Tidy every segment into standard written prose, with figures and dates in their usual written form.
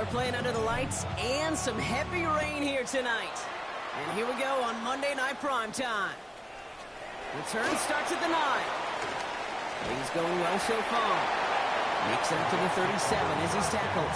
we're playing under the lights and some heavy rain here tonight. And here we go on Monday Night Prime Time. Return starts at the 9. He's going well so far. Makes it up to the 37 as he's tackled.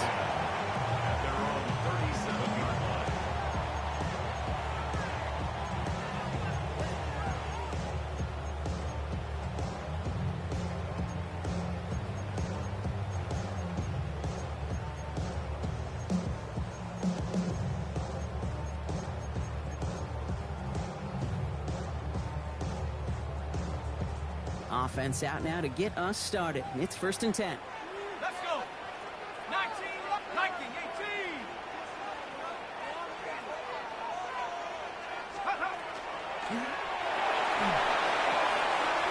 Offense out now to get us started. It's 1st and 10. Let's go. 19, 18.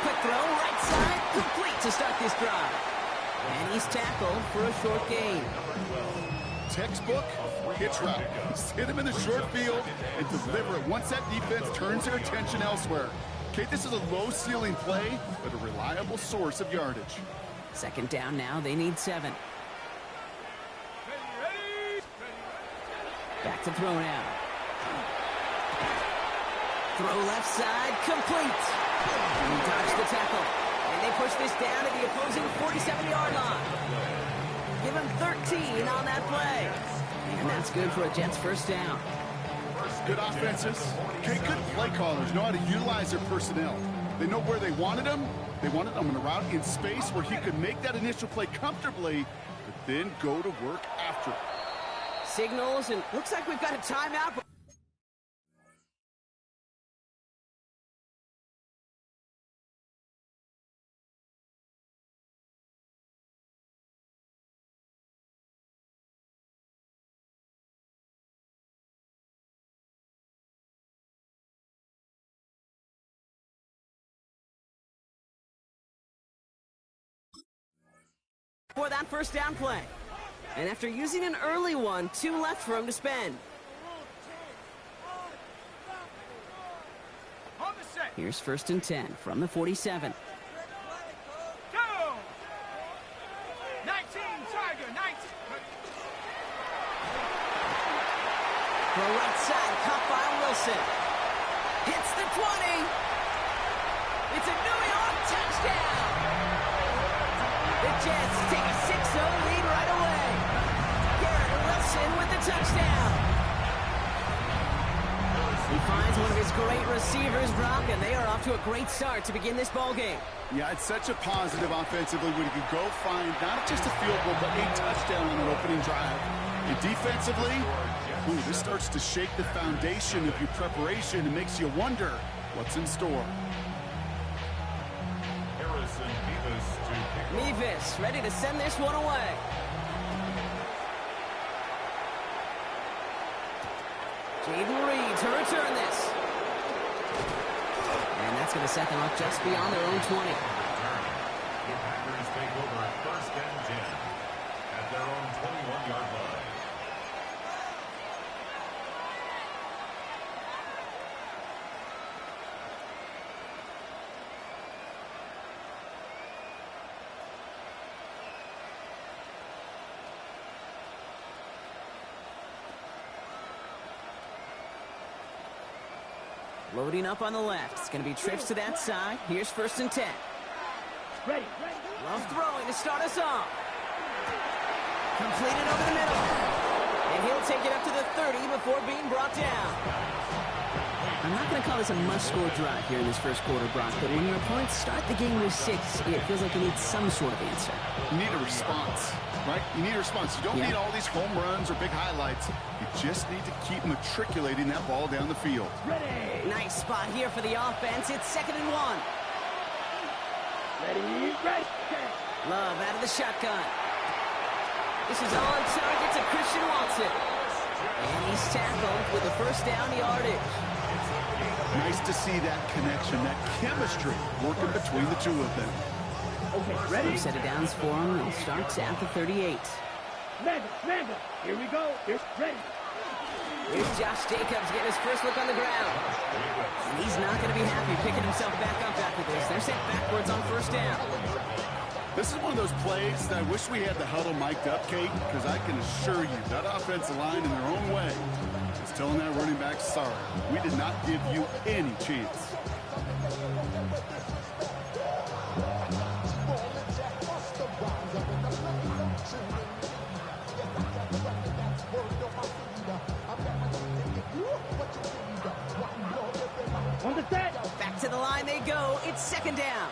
Quick throw, right side, complete to start this drive. And he's tackled for a short gain. Textbook hitch route. Just hit him in the short field and deliver it once that defense turns their attention elsewhere. Okay, this is a low-ceiling play, but a reliable source of yardage. 2nd down now. They need 7. Back to throw now. Throw left side, complete. He dodged the tackle. And they push this down to the opposing 47-yard line. Give him 13 on that play. And that's good for a Jets 1st down. Good offenses. Okay, good play callers know how to utilize their personnel. They know where they wanted him. They wanted him on a route in space where he could make that initial play comfortably, but then go to work after it. Signals, and looks like we've got a timeout. For that 1st down play. And after using an early one, 2 left for him to spend. Here's 1st and 10 from the 47. Go! 19, Tiger, 19. For right side, caught by Wilson. Hits the 20. It's a New York touchdown. The Jets take a 6-0 lead right away. Garrett Wilson with the touchdown. He finds one of his great receivers, Brock, and they are off to a great start to begin this ball game. Yeah, it's such a positive offensively when you can go find not just a field goal, but a touchdown on an opening drive. And defensively, this starts to shake the foundation of your preparation and makes you wonder what's in store. Mevis ready to send this one away. Jaden Reed to return this. And that's going to set them up just beyond their own 20. The Packers take over 1st and 10 at their own 21-yard line. Loading up on the left. It's going to be trips to that side. Here's 1st and 10. Ready. Love throwing to start us off. Completed over the middle. And he'll take it up to the 30 before being brought down. I'm not going to call this a must-score drive here in this 1st quarter, Brock, but when your opponents start the game with 6, it feels like you need some sort of answer. You need a response, right? You need a response. You don't need all these home runs or big highlights. You just need to keep matriculating that ball down the field. Ready. Nice spot here for the offense. It's 2nd and 1. Ready. Love out of the shotgun. This is on target to Christian Watson. And he's tackled with the 1st down yardage. Nice to see that connection, that chemistry working between the two of them. Okay, ready? Set of downs for him. It starts at the 38. Manda, here we go. Here's ready. Here's Josh Jacobs getting his first look on the ground. And he's not going to be happy picking himself back up after this. They're sent backwards on 1st down. This is one of those plays that I wish we had the huddle mic'd up, Kate, because I can assure you that offensive line in their own way is telling that running back, sorry, we did not give you any chance. On the set. Back to the line they go. It's second down.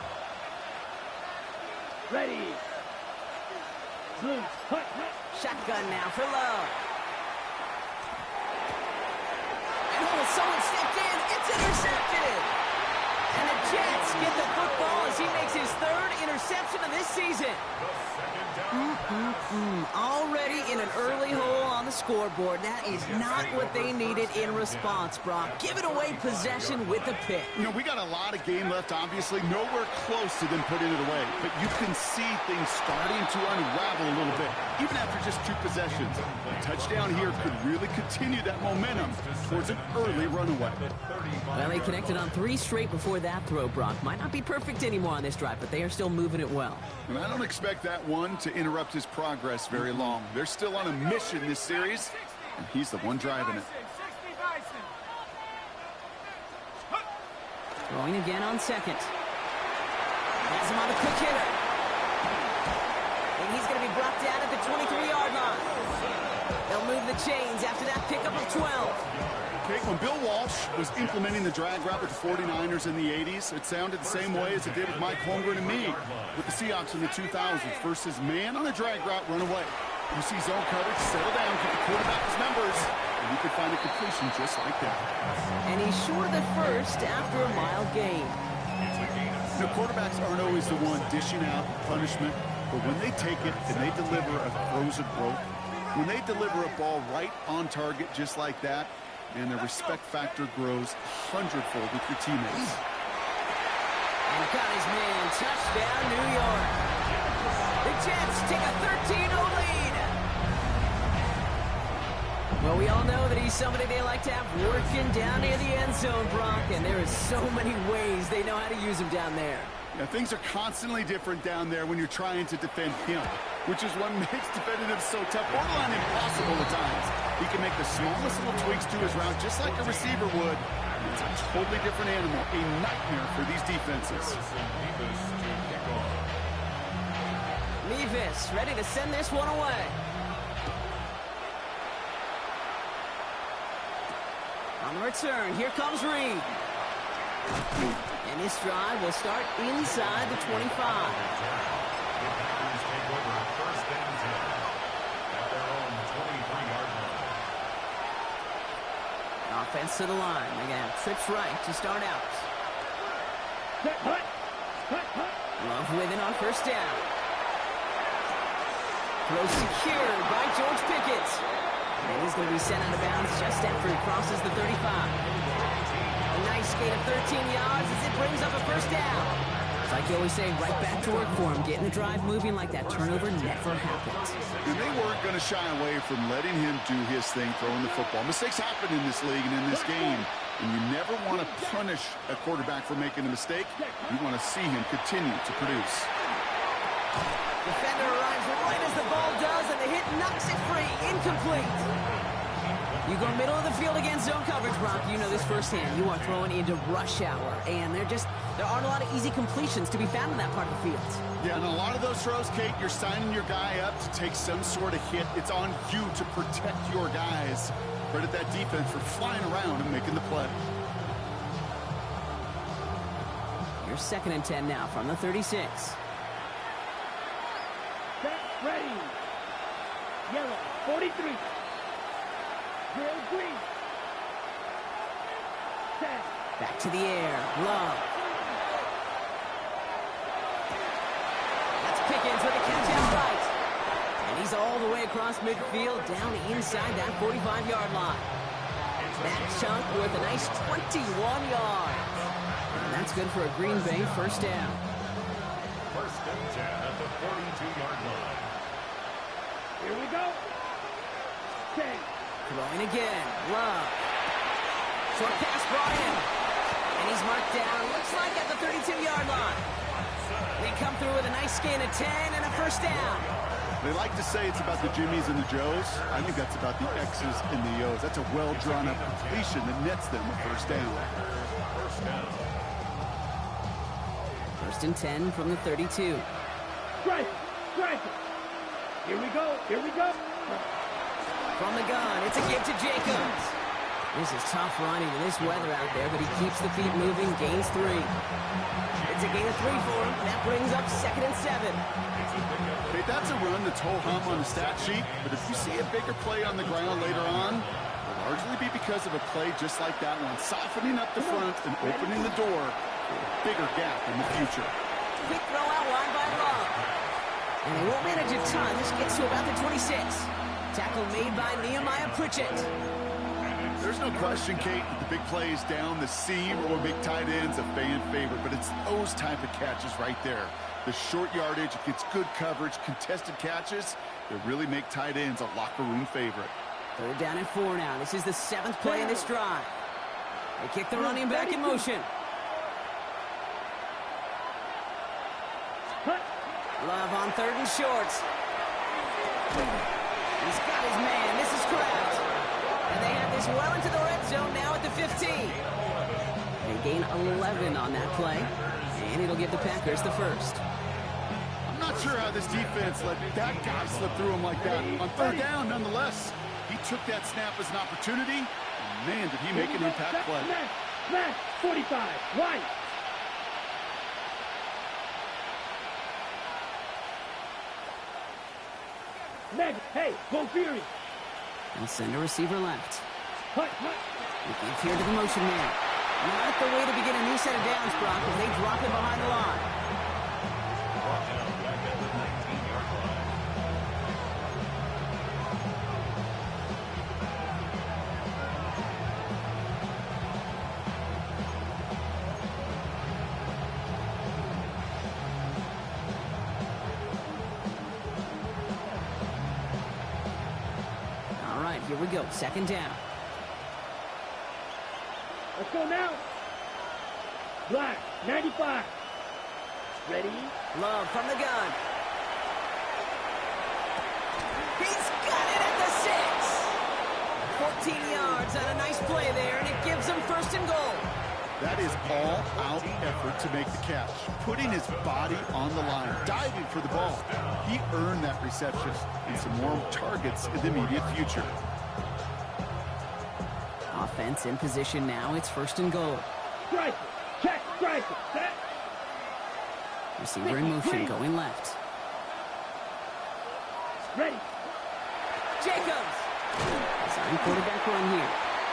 Ready. Blue. Hut, hut. Shotgun now for Love. And someone stepped in. It's intercepted. And the Jets get the football as he makes his third interception of this season. Already in an early hole on the scoreboard. That is not what they needed in response, Brock. Give it away possession with the pick. You know, we got a lot of game left, obviously. Nowhere close to them putting it away. But you can see things starting to unravel a little bit, even after just 2 possessions. A touchdown here could really continue that momentum towards an early runaway. Well, they connected on 3 straight before that throw, Brock. Might not be perfect anymore on this drive, but they are still moving it well. And I don't expect that one to interrupt his progress very long. They're still on a mission this series, and he's the one driving it. Throwing again on second. Has him on the quick hitter. And he's going to be brought down at the 23-yard line. They'll move the chains after that pickup of 12. Okay, when Bill Walsh was implementing the drag route with the 49ers in the 80s, it sounded the same way as it did with Mike Holmgren and me with the Seahawks in the 2000s versus man on a drag route, run away. You see zone coverage, settle down, get the quarterback his numbers, and you can find a completion just like that. And he's short of the first after a mild gain. The quarterbacks aren't always the one dishing out punishment, but when they take it and they deliver a frozen rope, when they deliver a ball right on target just like that, and the respect factor grows 100-fold with your teammates. And got his man. Touchdown, New York. The Jets take a 13-0 lead. Well, we all know that he's somebody they like to have working down near the end zone, Brock, and there is so many ways they know how to use him down there. Yeah, things are constantly different down there when you're trying to defend him, which is what makes defending him so tough, borderline impossible at times. He can make the smallest little tweaks to his route just like a receiver would. It's a totally different animal, a nightmare for these defenses. Levis ready to send this one away. On the return, here comes Reed. And this drive will start inside the 25. Offense to the line. They're going to have trips right to start out. Love with it on first down. Throw secured by George Pickett. And he's going to be sent out of bounds just after he crosses the 35. A nice gain of 13 yards as it brings up a first down. It's like you always say, right back to work for him. Getting the drive moving like that turnover never happens. And they weren't going to shy away from letting him do his thing, throwing the football. Mistakes happen in this league and in this game. And you never want to punish a quarterback for making a mistake. You want to see him continue to produce. Defender arrives right as the ball does, and the hit knocks it free. Incomplete. You go middle of the field against zone coverage, Brock. You know this firsthand. You are throwing into rush hour, and there aren't a lot of easy completions to be found in that part of the field. Yeah, and a lot of those throws, Kate, you're signing your guy up to take some sort of hit. It's on you to protect your guys. Credit that defense for flying around and making the play. Here's 2nd and 10 now from the 36. Set, ready. Yellow, 43. Real green. Set. Back to the air. Love. That's Pickens with a catch out right. And he's all the way across midfield down inside that 45-yard line. That chunk worth a nice 21 yards. And that's good for a Green Bay first down. First and 10 at the 42-yard line. Here we go. Set. Throwing again. Love. Short pass brought in. And he's marked down. Looks like at the 32-yard line. They come through with a nice gain of 10 and a first down. They like to say it's about the Jimmies and the Joes. I think that's about the X's and the O's. That's a well-drawn-up completion that nets them a first down. First and 10 from the 32. Strike it. Here we go. From the gun, it's a give to Jacobs. This is tough running in this weather out there, but he keeps the feet moving, gains 3. It's a gain of 3 for him. That brings up 2nd and 7. Okay, that's a run that's ho-hum on the stat sheet, but if you see a bigger play on the ground later on, it'll largely be because of a play just like that one, softening up the front and opening the door for a bigger gap in the future. Quick throw out wide by Love. And they won't manage a ton. This gets to about the 26. Tackle made by Nehemiah Pritchett. There's no question, Kate, that the big plays down the seam or big tight ends a fan favorite, but it's those type of catches right there. The short yardage, it gets good coverage, contested catches that really make tight ends a locker room favorite. 3rd down and 4 now. This is the 7th play in this drive. They kick the running back in motion. Love on 3rd and short. He's got his man. This is Kraft. And they have this well into the red zone now at the 15. They gain 11 on that play. And it'll give the Packers the first. I'm not sure how this defense let that guy slip through him like that. On 3rd down, nonetheless, he took that snap as an opportunity. And man, did he make an impact play. Smash, 45, right. Meg, hey, go Fury. They'll send a receiver left. Hut. They give here to the motion man. Not the way to begin a new set of downs, Brock, as they drop it behind the line. All right, here we go. 2nd down. Let's go now. Black, 95. Ready? Love from the gun. He's got it at the 6. 14 yards on a nice play there, and it gives them 1st and goal. That is all-out effort to make the catch, putting his body on the line, diving for the ball. He earned that reception and some more targets in the immediate future. Offense in position now. It's 1st and goal. Strike it. Check, strike it. Set. Receiver in motion, going left. Ready. Jacobs. Design quarterback run here.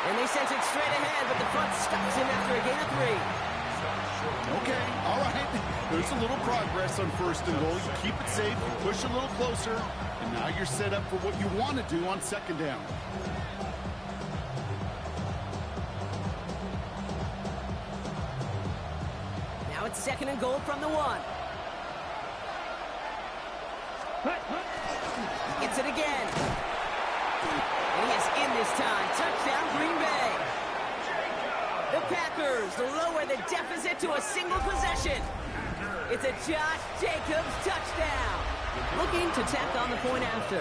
And they sense it straight ahead, but the front stops him after a gain of 3. Okay, all right. There's a little progress on 1st and goal. You keep it safe, you push a little closer, and now you're set up for what you want to do on 2nd down. Now it's 2nd and goal from the 1. Gets it again. And he is in this time. Touchdown, Green Bay. The Packers lower the deficit to a single possession. It's a Josh Jacobs touchdown. Looking to tack on the point after.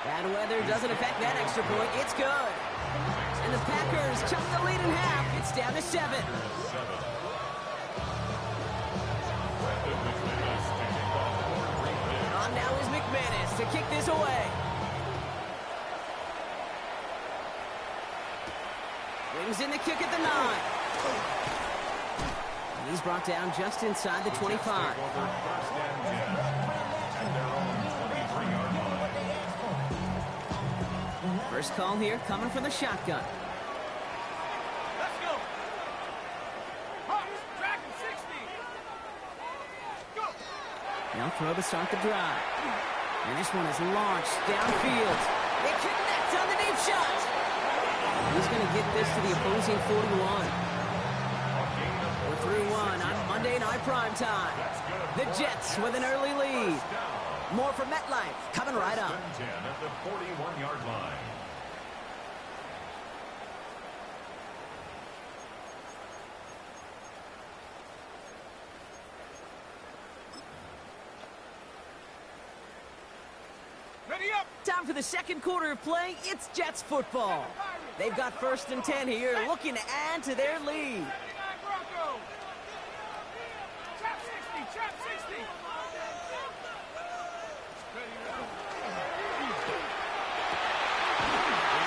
Bad weather doesn't affect that extra point. It's good. And the Packers chunk the lead in half. It's down to 7. On now is McManus to kick this away. Brings in the kick at the 9. And he's brought down just inside the 25. First call here coming from the shotgun. Let's go. Hawks, tracking 60. Go. They'll throw to start the drive. And this one is launched downfield. They connect on the deep shot. He's going to get this to the opposing 41. We're 3-1 on Monday Night Primetime. The Jets with an early lead. More from MetLife coming right up. At the 41-yard line. Time for the second quarter of play. It's Jets football. They've got 1st and 10 here, looking to add to their lead.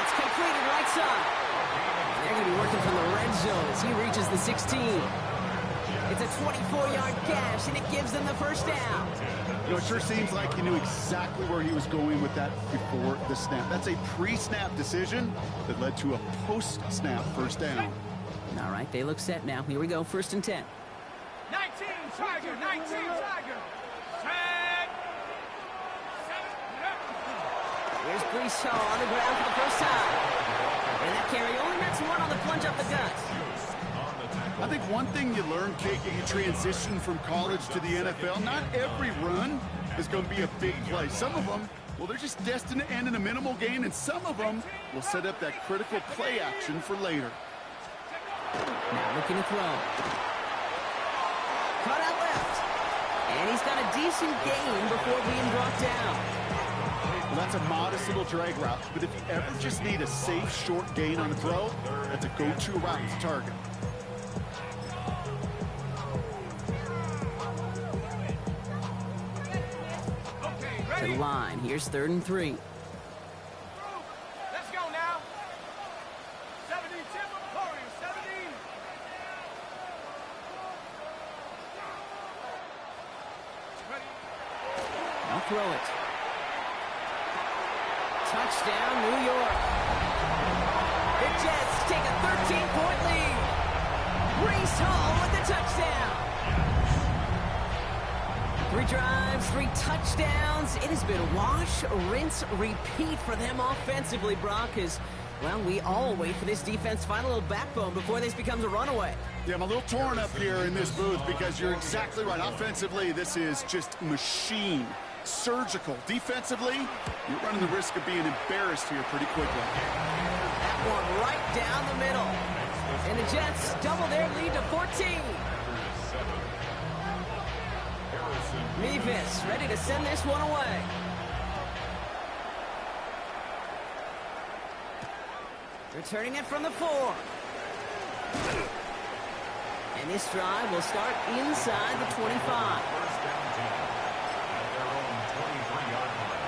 It's completed right side. They're going to be working from the red zone as he reaches the 16. It's a 24-yard gash, and it gives them the first down. You know, it sure seems like he knew exactly where he was going with that before the snap. That's a pre-snap decision that led to a post-snap first down. All right, they look set now. Here we go, 1st and 10. 19, Tiger, 19, Tiger. Tag. Here's Brees Hall on the ground for the first time. And that carry only makes one on the plunge up the gut. I think one thing you learn, Kate, you transition from college to the NFL. Not every run is going to be a big play. Some of them, well, they're just destined to end in a minimal gain, and some of them will set up that critical play action for later. Now looking to throw. Cut out left. And he's got a decent gain before being brought down. Well, that's a modest little drag route, but if you ever just need a safe, short gain on a throw, that's a go-to route to target. To the line. Here's 3rd and 3. Let's go now. 70, Timber Corey, 70. I'll throw it. Touchdown, New York. The Jets take a 13-point lead. Brees Hall with the touchdown. 3 drives, 3 touchdowns. It has been wash, rinse, repeat for them offensively, Brock, as, well, we all wait for this defense to find a little backbone before this becomes a runaway. Yeah, I'm a little torn up here in this booth because you're exactly right. Offensively, this is just machine. Surgical. Defensively, you're running the risk of being embarrassed here pretty quickly. That one right down the middle. And the Jets double their lead to 14. Mevis ready to send this one away. Returning it from the 4. And this drive will start inside the 25. First down 10 at their own 23-yard line.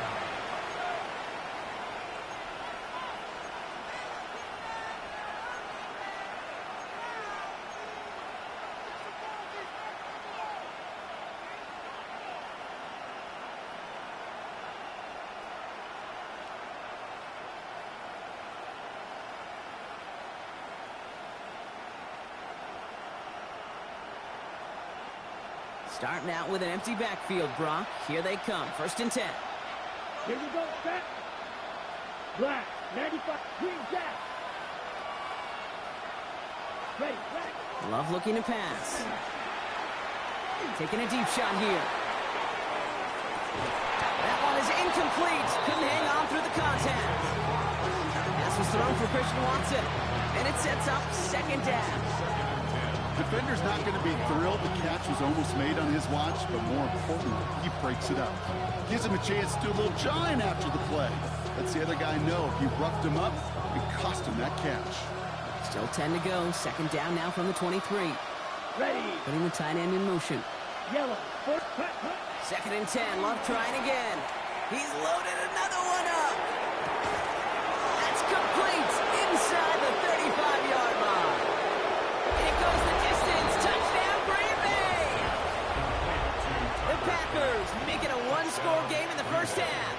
Starting out with an empty backfield, Brock. Here they come. 1st and 10. Here we go, set. Black, 95, green jack. Ready, black. Love looking to pass. Taking a deep shot here. That one is incomplete. Couldn't hang on through the contact. Pass was thrown for Christian Watson. And it sets up 2nd down. Defender's not going to be thrilled the catch was almost made on his watch, but more importantly, he breaks it up. Gives him a chance to do a little jawing after the play. Lets the other guy know he roughed him up and cost him that catch. Still 10 to go. 2nd down now from the 23. Ready. Putting the tight end in motion. Yellow, 4th, cut. 2nd and 10. Love trying again. He's loaded another one up. That's complete inside the 35-yard line. It goes the distance. Touchdown, Green Bay. The Packers make it a 1-score game in the first half.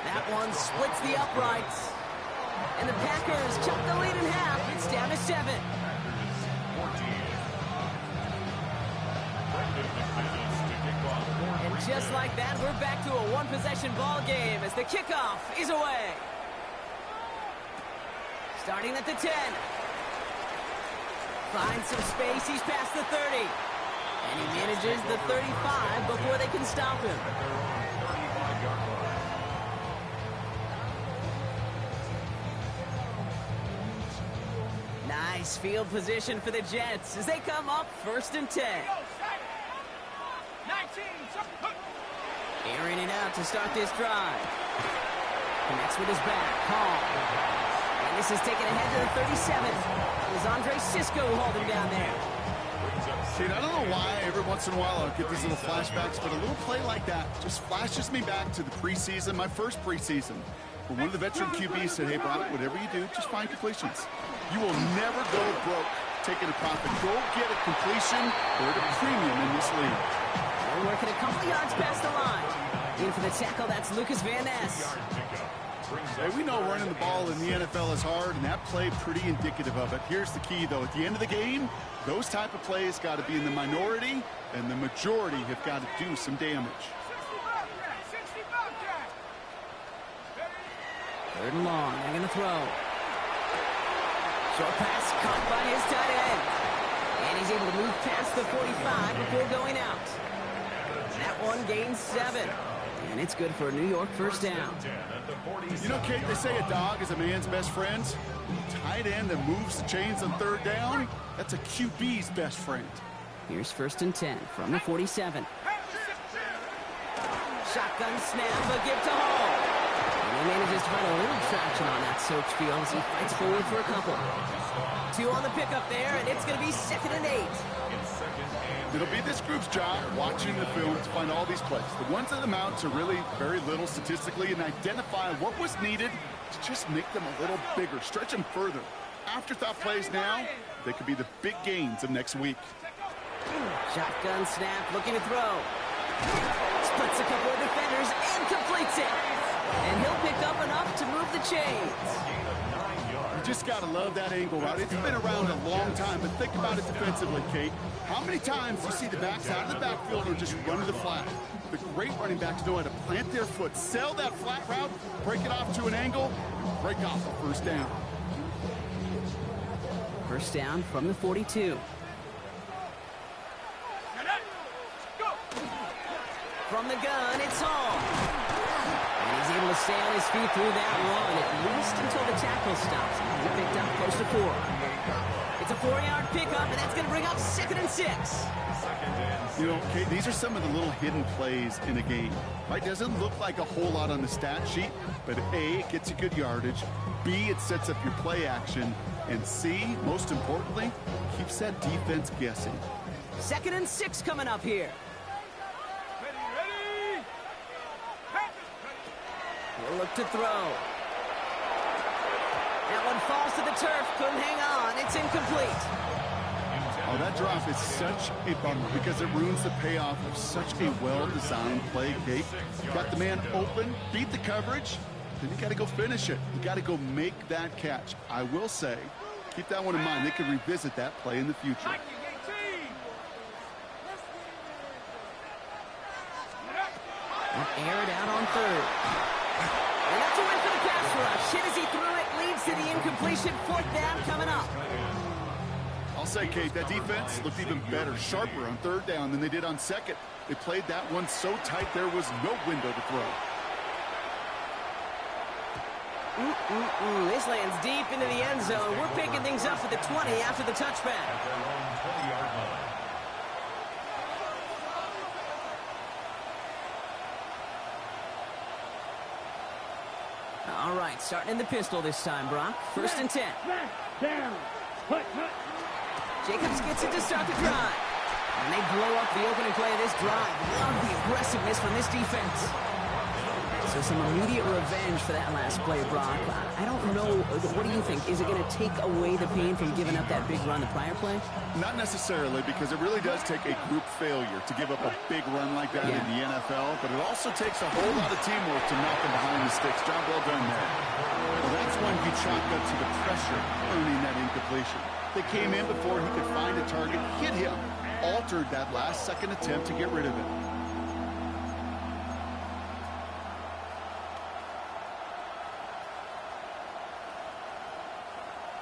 That one splits the uprights. And the Packers chop the lead in half. It's down to 7. And just like that, we're back to a one-possession ball game as the kickoff is away. Starting at the 10. Finds some space. He's past the 30. And he manages the 35 before they can stop him. Nice field position for the Jets as they come up 1st and 10. Airing it out to start this drive. Connects with his back. Hall. And this is taken ahead to the 37. Is Andre Cisco hold him down there? See, I don't know why every once in a while I'll get these little flashbacks, but a little play like that just flashes me back to the preseason, my first preseason, where one of the veteran QBs said, hey, Brock, whatever you do, just find completions. You will never go broke taking a profit. Go get a completion or at a premium in this league. They're working a couple yards past the line. In for the tackle, that's Lucas Van Ness. Hey, we know running the ball in the NFL is hard, and that play pretty indicative of it. Here's the key, though. At the end of the game, those type of plays got to be in the minority, and the majority have got to do some damage. 3rd and long. They're going to throw. Short pass caught by his tight end. And he's able to move past the 45 before going out. That one gains 7. And it's good for a New York first down. You know, Kate, they say a dog is a man's best friend. Tight end that moves the chains on 3rd down, that's a QB's best friend. Here's 1st and 10 from the 47. Shotgun snap, a give to Hall. And he manages to find a little traction on that search field as he fights forward for a couple. 2 on the pickup there, and it's going to be 2nd and 8. It'll be this group's job watching the film to find all these plays. The ones that amount to really very little statistically and identify what was needed to just make them a little bigger, stretch them further. Afterthought plays now, they could be the big gains of next week. Shotgun snap, looking to throw. Splits a couple of defenders and completes it. And he'll pick up enough to move the chains. You just got to love that angle route. It's been around a long time, but think about it defensively, Kate. How many times you see the backs out of the backfield or just run to the flat? The great running backs know how to plant their foot, sell that flat route, break it off to an angle, and break off a first down. First down from the 42. From the gun, it's Hall. And he's able to stay on his feet through that run, at least until the tackle stops. He picked up close to 4. It's a 4-yard pickup, and that's going to bring up 2nd and 6. You know, Kate, these are some of the little hidden plays in a game. Right? Doesn't look like a whole lot on the stat sheet, but A, it gets you good yardage. B, it sets up your play action. And C, most importantly, keeps that defense guessing. 2nd and 6 coming up here. We'll look to throw. That one falls to the turf. Couldn't hang on. It's incomplete. Oh, that drop is such a bummer because it ruins the payoff of such a well-designed play, Kate. Got the man open, beat the coverage, then you got to go finish it. You got to go make that catch. I will say, keep that one in mind. They could revisit that play in the future. Air it out on 3rd. And that's a win for the pass rush. Hit as he threw it, leads to the incompletion. 4th down coming up. I'll say, Kate, that defense looked even better, sharper on 3rd down than they did on 2nd. They played that one so tight there was no window to throw. This lands deep into the end zone. We're picking things up at the 20 after the touchback. All right, starting in the pistol this time, Brock. 1st and 10. Down. Hut. Jacobs gets it to start the drive. And they blow up the opening play of this drive. Love the aggressiveness from this defense. So some immediate revenge for that last play, Brock. I don't know. What do you think? Is it going to take away the pain from giving up that big run the prior play? Not necessarily, because it really does take a group failure to give up a big run like that in the NFL, but it also takes a whole lot of teamwork to knock them behind the sticks. Job well done there. Well, that's when he chalked up to the pressure, earning that incompletion. They came in before he could find a target, hit him, altered that last-second attempt to get rid of it.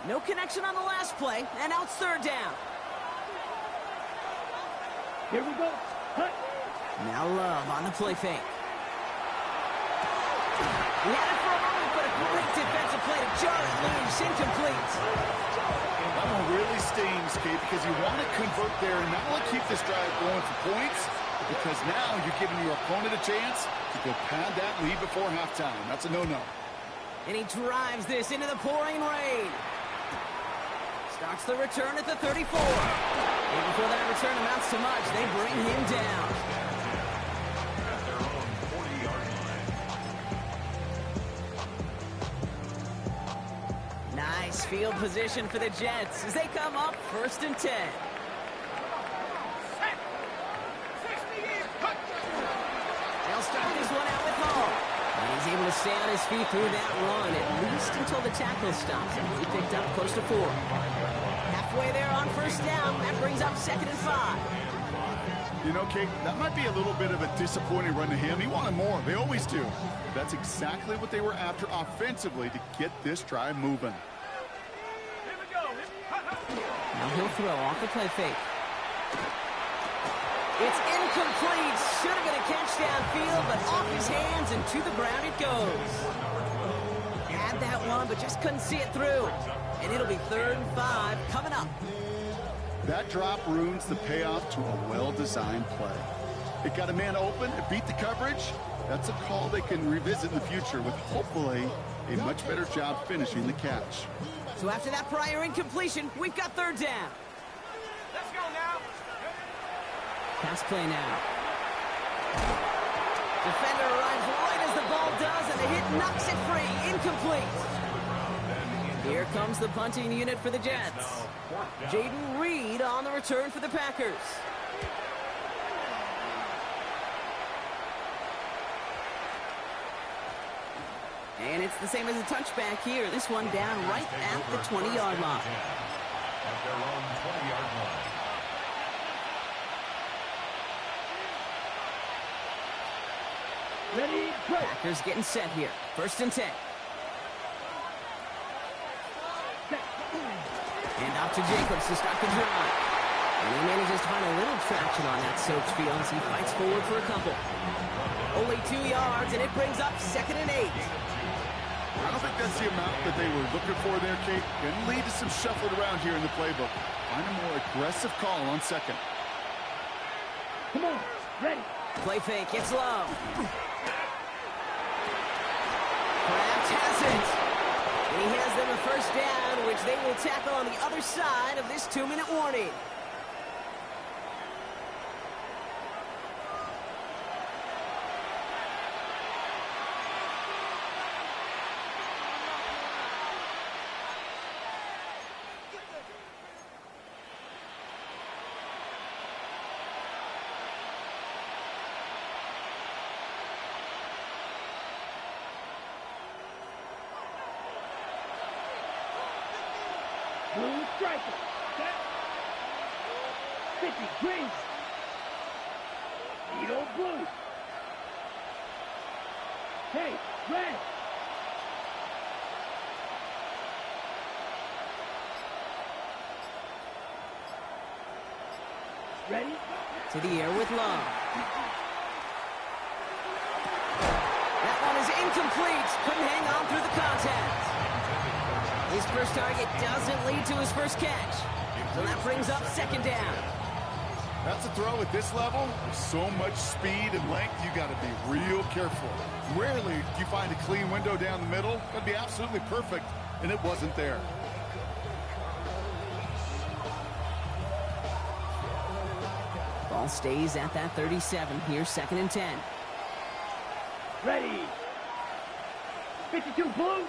No connection on the last play, and now it's 3rd down. Here we go. Hut. Now Love on the play fake. He had it for a moment, but a great defensive play to jar it loose. Incomplete. That one really stings, Kate, because you want to convert there and not only keep this drive going for points, because now you're giving your opponent a chance to go pad that lead before halftime. That's a no-no. And he drives this into the pouring rain. Starts the return at the 34. And before that return amounts to much, they bring him down. At their own 40-yard line. Nice field position for the Jets as they come up 1st and 10. They'll start this one out with Hall. And he's able to stay on his feet through that run, at least until the tackle stops him. He picked up close to 4. Halfway there on 1st down. That brings up 2nd and 5. You know, Kate, that might be a little bit of a disappointing run to him. He wanted more. They always do. That's exactly what they were after offensively to get this drive moving. Now he'll throw off the play fake. It's incomplete. Should have been a catch downfield, but off his hands and to the ground it goes. Had that one, but just couldn't see it through. And it'll be 3rd and 5 coming up. That drop ruins the payoff to a well-designed play. It got a man open, it beat the coverage. That's a call they can revisit in the future with hopefully a much better job finishing the catch. So after that prior incompletion, we've got 3rd down. Let's go now. Pass play now. Defender arrives right as the ball does, and the hit knocks it free. Incomplete. Here comes the punting unit for the Jets. Jaden Reed on the return for the Packers. And it's the same as a touchback here. This one down right at the 20-yard line. At their own 20-yard line. Ready, go. Packers getting set here. 1st and 10. And off to Jacobs to start the drive. And he manages to find a little traction on that soaked field as he fights forward for a couple. Only 2 yards, and it brings up 2nd and 8. I don't think that's the amount that they were looking for there, Kate. Going to lead to some shuffled around here in the playbook. Find a more aggressive call on 2nd. Come on, ready. Play fake, it's low. Kraft has it. And he has them a 1st down, which they will tackle on the other side of this 2-minute warning. Blue striker. Set. 50 green. Edo blue. Hey, red. Ready? To the air with Love. That one is incomplete. Couldn't hang on through the contact. His first target doesn't lead to his first catch. So that brings up 2nd down. That's a throw at this level. With so much speed and length, you got to be real careful. Rarely do you find a clean window down the middle. That'd be absolutely perfect, and it wasn't there. Ball stays at that 37 here, 2nd and 10. Ready. 52 blue.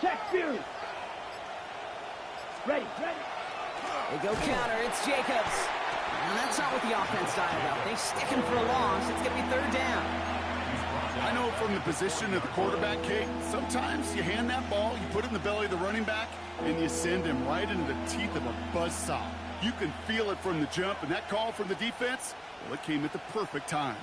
Check Fury. Ready, ready. They go counter, it's Jacobs. And that's not what the offense dialed up. They stick him for a loss. It's going to be 3rd down. I know from the position of the quarterback, Kate, sometimes you hand that ball, you put it in the belly of the running back, and you send him right into the teeth of a buzzsaw. You can feel it from the jump, and that call from the defense, well, it came at the perfect time.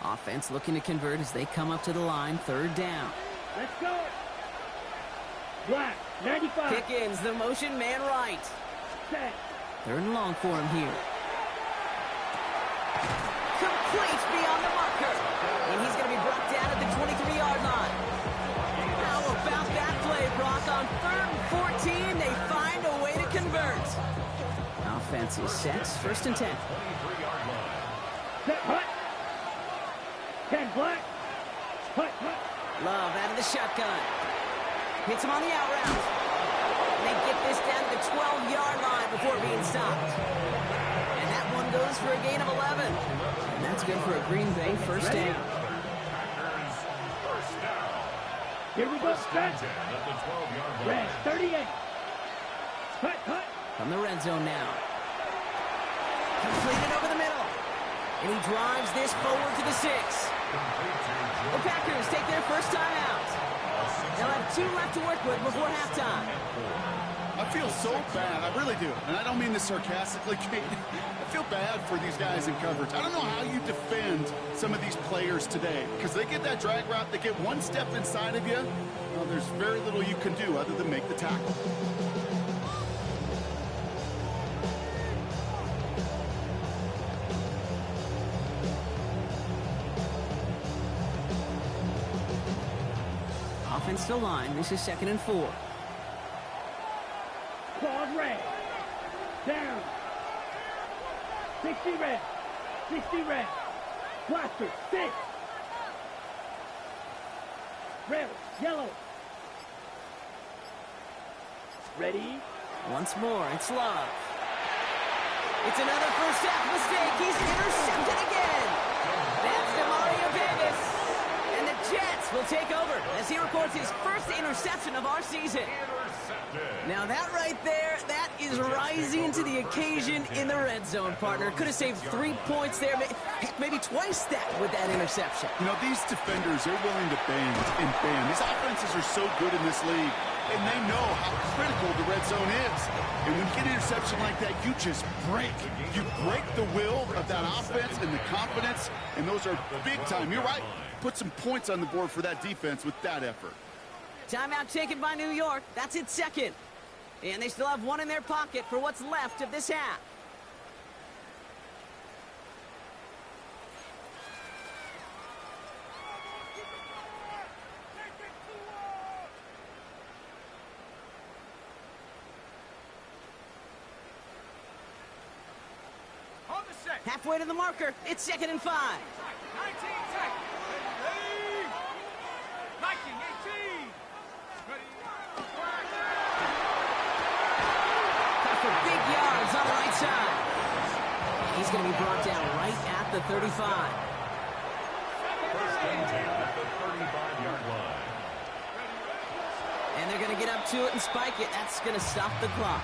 Offense looking to convert as they come up to the line, 3rd down. Let's go. Black, 95. Pickens, the motion man right. Set. 3rd and long for him here. Complete beyond the marker. And he's going to be brought down at the 23-yard line. How about that play, Brock, on 3rd and 14, they find a way to convert. Offense is set, 1st and 10. 23-yard line. Set, hut. 10 black. Hut, hut. Love out of the shotgun. Hits him on the out route. And they get this down to the 12-yard line before being stopped. And that one goes for a gain of 11. And that's good for a Green Bay 1st down. Packers first down. Here we go. Set. 10 at the 12-yard line. Red, 38. Hut, hut. From the red zone now. Completed over the middle. And he drives this forward to the 6. The Packers take their first time out. They'll have 2 left to work with before halftime. I feel so bad. I really do. And I don't mean this sarcastically, Kate. I feel bad for these guys in coverage. I don't know how you defend some of these players today because they get that drag route, they get one step inside of you. Well, there's very little you can do other than make the tackle. Offense to line. This is 2nd and 4. Claws red. Down. 60 red. 60 red. Blaster, 6. Red, yellow. Ready? Once more, it's Love. It's another first half mistake. He's intercepted again. That's DeMario Davis. And the Jets will take over as he records his first interception of our season. Now that right there, that is rising to the occasion in the red zone, partner. Could have saved 3 points there, maybe twice that with that interception. You know, these defenders, they're willing to bend and bend. These offenses are so good in this league, and they know how critical the red zone is. And when you get an interception like that, you just break. You break the will of that offense and the confidence, and those are big time. You're right. Put some points on the board for that defense with that effort. Timeout taken by New York. That's its 2nd. And they still have 1 in their pocket for what's left of this half. Halfway to the marker. It's 2nd and 5. 19 seconds. Ready? 19, 18. Ready? Cut for big yards on the right side. He's going to be brought down right at the 35. First and 10 at the 35-yard line. And they're going to get up to it and spike it. That's going to stop the clock.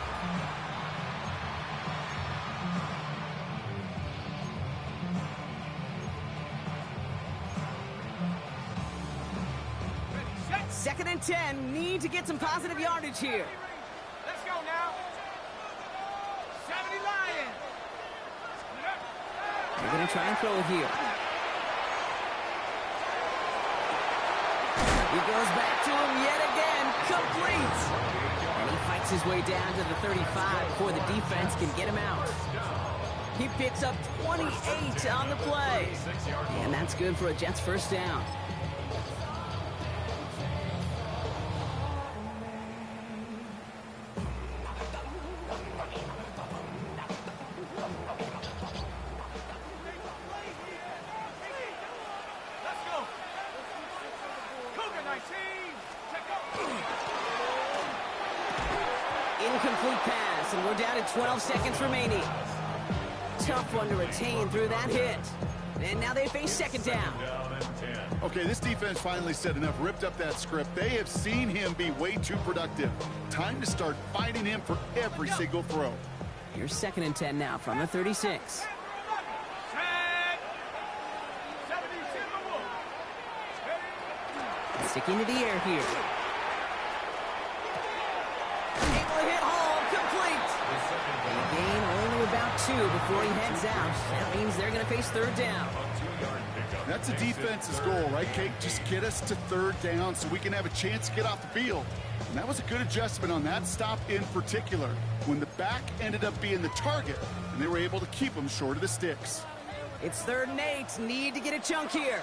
Second and 10. Need to get some positive yardage here. Let's go now. 70 Lions. They're going to try and throw it here. He goes back to him yet again. Complete. And he fights his way down to the 35 before the defense can get him out. He picks up 28 on the play. And that's good for a Jets first down. Incomplete pass, and we're down to 12 seconds remaining. Tough one to retain through that hit. And now they face 2nd down. Okay, this defense finally said enough, ripped up that script. They have seen him be way too productive. Time to start fighting him for every single throw. Here's 2nd and 10 now from the 36. Sticking to the air here. Able to hit home, complete. And a gain only about 2 before he heads out. That means they're going to face 3rd down. That's a defense's goal, right, Kate? Just get us to 3rd down so we can have a chance to get off the field. And that was a good adjustment on that stop in particular, when the back ended up being the target, and they were able to keep him short of the sticks. It's 3rd and 8. Need to get a chunk here.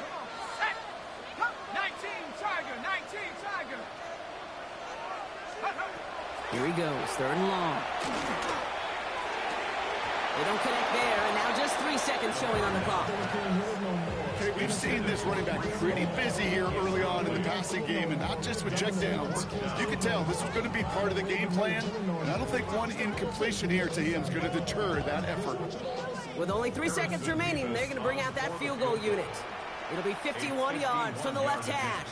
19 Tiger, 19 Tiger. Here he goes, 3rd and long. They don't connect there, and now just 3 seconds showing on the clock. Okay, we've seen this running back pretty busy here early on in the passing game, and not just with checkdowns. You can tell this was going to be part of the game plan, and I don't think one incompletion here to him is going to deter that effort. With only 3 seconds remaining, they're going to bring out that field goal unit. It'll be 51 yards from the left hash.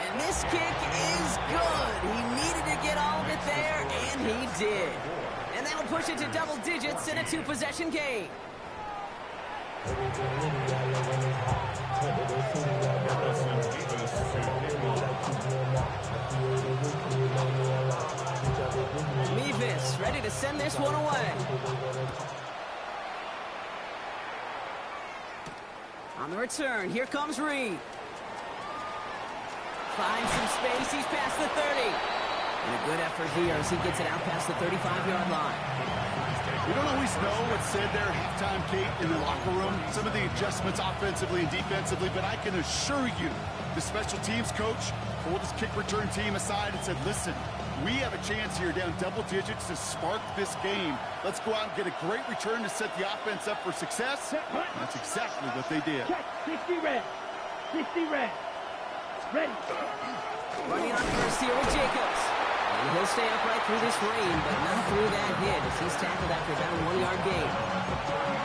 And this kick is good. He needed to get all of it there, and he did. And that'll push it to double digits in a 2-possession game. Mevis ready to send this one away. On the return, here comes Reed. Finds some space, he's past the 30. And a good effort here as he gets it out past the 35-yard line. We don't always know what's said there at halftime, Kate, in the locker room. Some of the adjustments offensively and defensively, but I can assure you the special teams coach pulled his kick return team aside and said, listen, we have a chance here down double digits to spark this game. Let's go out and get a great return to set the offense up for success. And that's exactly what they did. Check, 60 red. 60 red. Ready. Running on first here with Jacobs. And he'll stay upright through this rain, but not through that hit as he's tackled after about a 1-yard gain.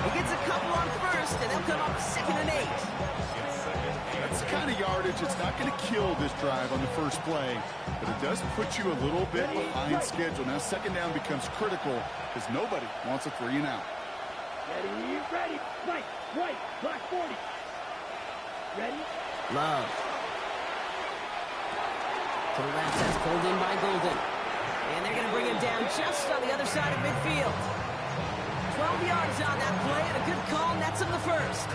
He gets a couple on first, and they'll come up 2nd and 8. That's the kind of yardage that's not going to kill this drive on the first play, but it does put you a little bit behind schedule. Now 2nd down becomes critical because nobody wants a 3 and out. Ready, ready. White, white, black 40. Ready. Love. To the left, that's pulled in by Golden. And they're going to bring him down just on the other side of midfield. 12 yards on that play, and a good call nets him the first.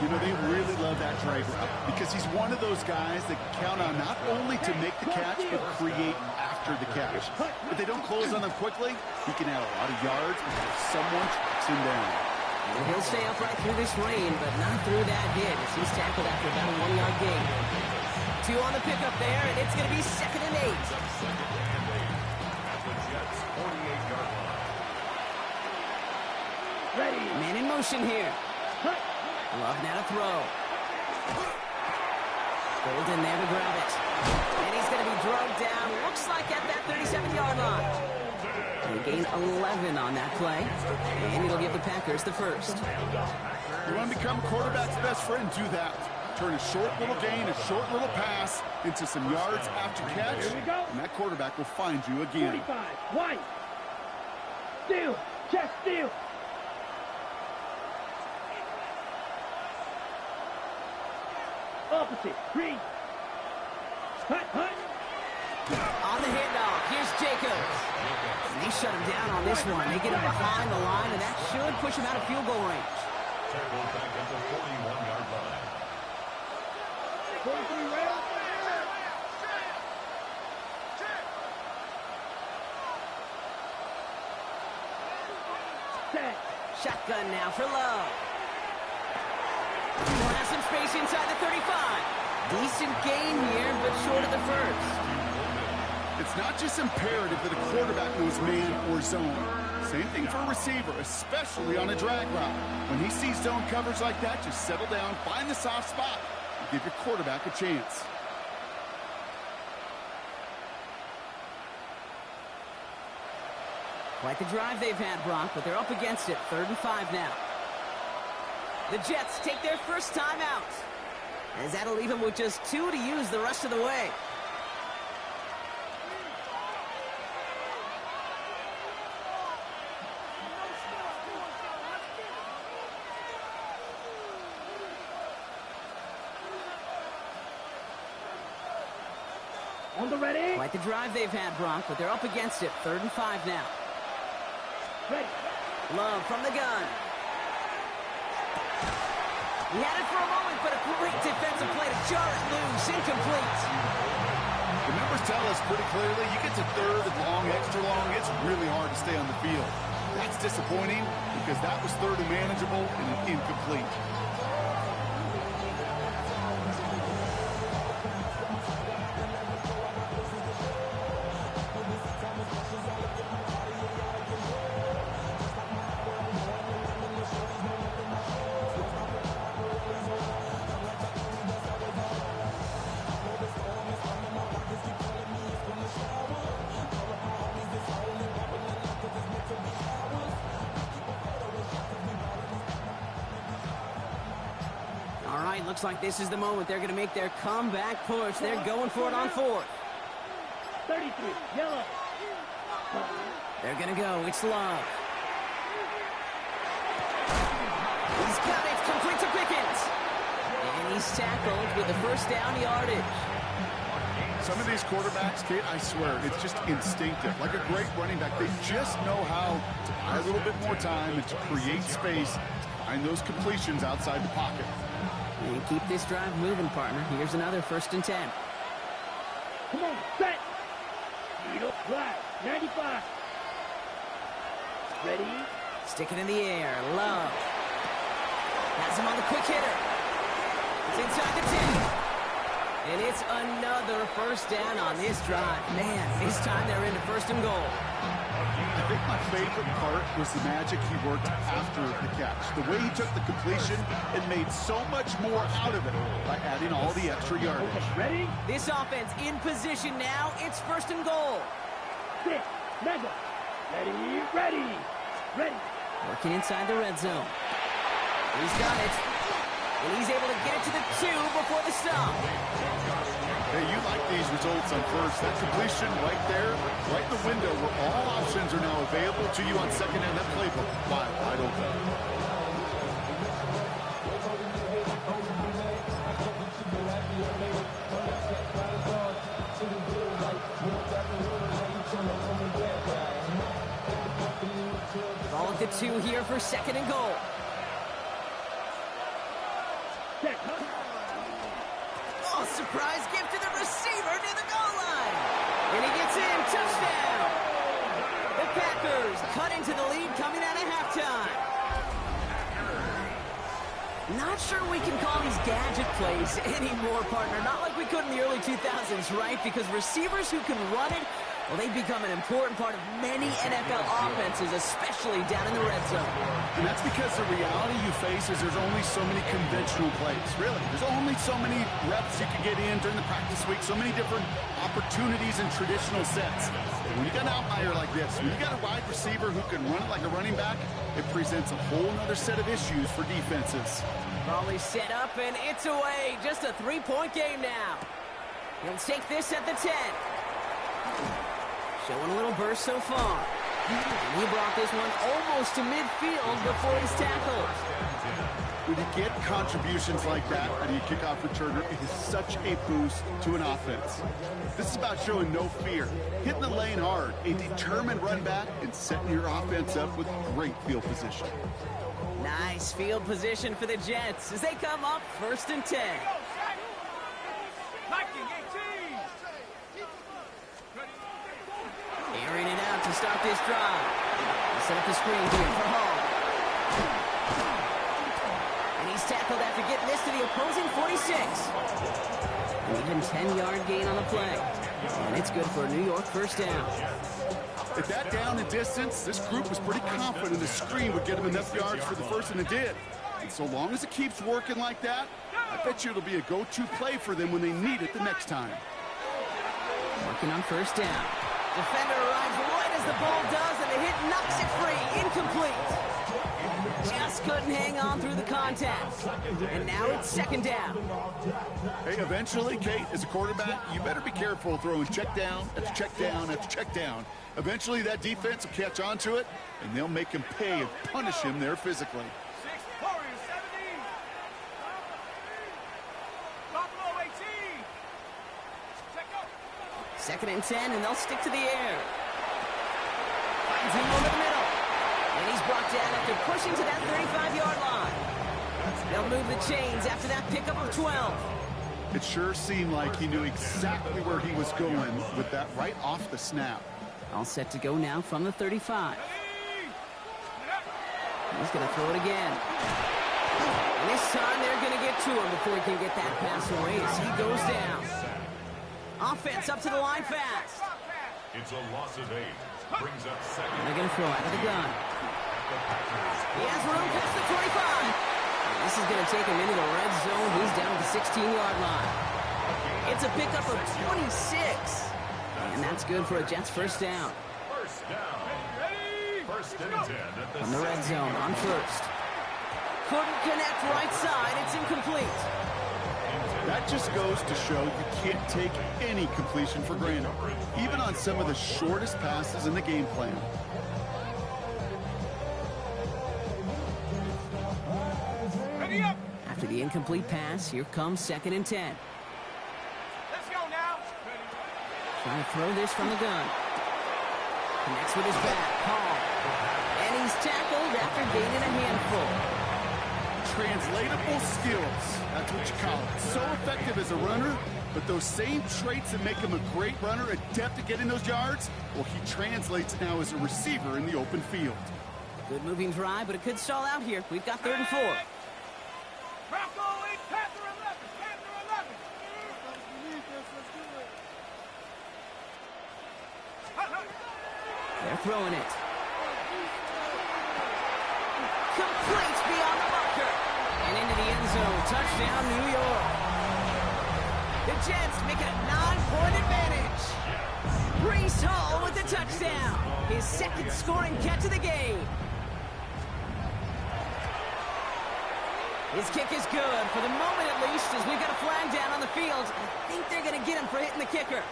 You know, they really love that drag route because he's one of those guys that count on not only to make the catch, but create after the catch. If they don't close on them quickly, he can add a lot of yards if someone tracks him down. And he'll stay upright through this rain, but not through that hit as he's tackled after about a 1-yard gain. 2 on the pickup there, and it's going to be 2nd and 8. Ready. Man in motion here. Love now to throw. Golden there to grab it. And he's going to be drugged down, looks like at that 37-yard line. They gain 11 on that play, and it'll give the Packers the first. You want to become a quarterback's best friend, do that. Turn a short little gain, a short little pass into some yards after catch, and that quarterback will find you again. 45, white. Steal, chest steal. Opposite, green. Hut, hut. On the handoff, here's Jacobs. And they shut him down on this one. They get him behind the line, and that should push him out of field goal range. Back at the 41-yard line. 43 red. Set. Shotgun now for Love. Will have some space inside the 35. Decent gain here, but short of the first. It's not just imperative that a quarterback knows man or zone. Same thing for a receiver, especially on a drag route. When he sees zone coverage like that, just settle down, find the soft spot, and give your quarterback a chance. Quite the drive they've had, Brock, but they're up against it. 3rd and 5 now. The Jets take their first time out, as that'll leave them with just 2 to use the rest of the way. On the ready. Quite the drive they've had, Brock, but they're up against it. 3rd and 5 now. Ready. Love from the gun. He had it for a moment, but a great defensive play to jar it loose. Incomplete. The numbers tell us pretty clearly, you get to 3rd and long, extra long, it's really hard to stay on the field. That's disappointing because that was third and manageable and incomplete. Looks like this is the moment they're going to make their comeback push. They're going for it on fourth. 33, yellow. They're going to go. It's Love. He's got it. Complete to Pickens. And he's tackled with the first down yardage. Some of these quarterbacks, Kate, I swear, it's just instinctive. Like a great running back, they just know how to buy a little bit more time and to create space, to find those completions outside the pocket. And keep this drive moving, partner. Here's another 1st and 10. Come on, set. Right, 95. Ready? Stick it in the air. Love. Has him on the quick hitter. It's inside the 10. And it's another 1st down on this drive. Man, this time they're into 1st and goal. I think my favorite part was the magic he worked after the catch. The way he took the completion and made so much more out of it by adding all the extra yardage. Ready? This offense in position now. It's 1st and goal. 6, mega. Ready. Working inside the red zone. He's got it. And he's able to get it to the 2 before the stop. Hey, you like these results on first. That completion right there, right in the window where all options are now available to you on second and that playbook. Wide open. Ball at the 2 here for 2nd and goal. Oh, surprise gift to the receiver near the goal line. And he gets in. Touchdown. The Packers cut into the lead coming out of halftime. Not sure we can call these gadget plays anymore, partner. Not like we could in the early 2000s, right? Because receivers who can run it, well, they've become an important part of many NFL offenses, especially down in the red zone. And that's because the reality you face is there's only so many conventional plays. Really, there's only so many reps you can get in during the practice week, so many different opportunities and traditional sets. When you got an outlier like this, when you got a wide receiver who can run it like a running back, it presents a whole other set of issues for defenses. Probably set up, and it's away. Just a 3-point game now. He'll take this at the 10. Showing a little burst so far. And he brought this one almost to midfield before he's tackled. When you get contributions like that out of your kickoff returner, it is such a boost to an offense. This is about showing no fear, hitting the lane hard, a determined run back, and setting your offense up with great field position. Nice field position for the Jets as they come up 1st and 10. Airing it out to start this drive. Set up the screen here for Hall. And he's tackled after getting this to the opposing 46. An even 10-yard gain on the play. And it's good for a New York 1st down. At that down and distance, this group was pretty confident the screen would get them enough yards for the first, and it did. And so long as it keeps working like that, I bet you it'll be a go-to play for them when they need it the next time. Working on 1st down. Defender arrives right as the ball does, and the hit knocks it free. Incomplete. Just couldn't hang on through the contact. And now it's 2nd down. Hey, eventually, Kate, as a quarterback, you better be careful throwing check down after check down after check down. Eventually, that defense will catch on to it, and they'll make him pay and punish him there physically. 2nd and 10, and they'll stick to the air. Finds him over the middle. And he's brought down after pushing to that 35-yard line. They'll move the chains after that pickup of 12. It sure seemed like he knew exactly where he was going with that right off the snap. All set to go now from the 35. He's going to throw it again. And this time they're going to get to him before he can get that pass away as he goes down. Offense up to the line fast. It's a loss of 8. Brings up second. They're going to throw out of the gun. He has room past the 25. And this is going to take him into the red zone. He's down at the 16-yard line. It's a pickup of 26. And that's good for a Jets first down. First down. First and 10 at the From the red zone on first. Couldn't connect right side. It's incomplete. That just goes to show you can't take any completion for granted, even on some of the shortest passes in the game plan. Ready up. After the incomplete pass, here comes 2nd and 10. Let's go now. Trying to throw this from the gun. Connects with his back. Hall. And he's tackled after gaining a handful. Translatable skills, that's what you call it. So effective as a runner, but those same traits that make him a great runner, adept at getting those yards, well, he translates now as a receiver in the open field. Good moving drive, but it could stall out here. We've got 3rd and 4. Bronco in Panther 11. Panther 11. They're throwing it. Complete beyond the bunker. And into the end zone. Touchdown, New York. The Jets make it a 9-point advantage. Breece Hall with the touchdown. His 2nd scoring catch of the game. His kick is good, for the moment at least, as we've got a flag down on the field. I think they're going to get him for hitting the kicker.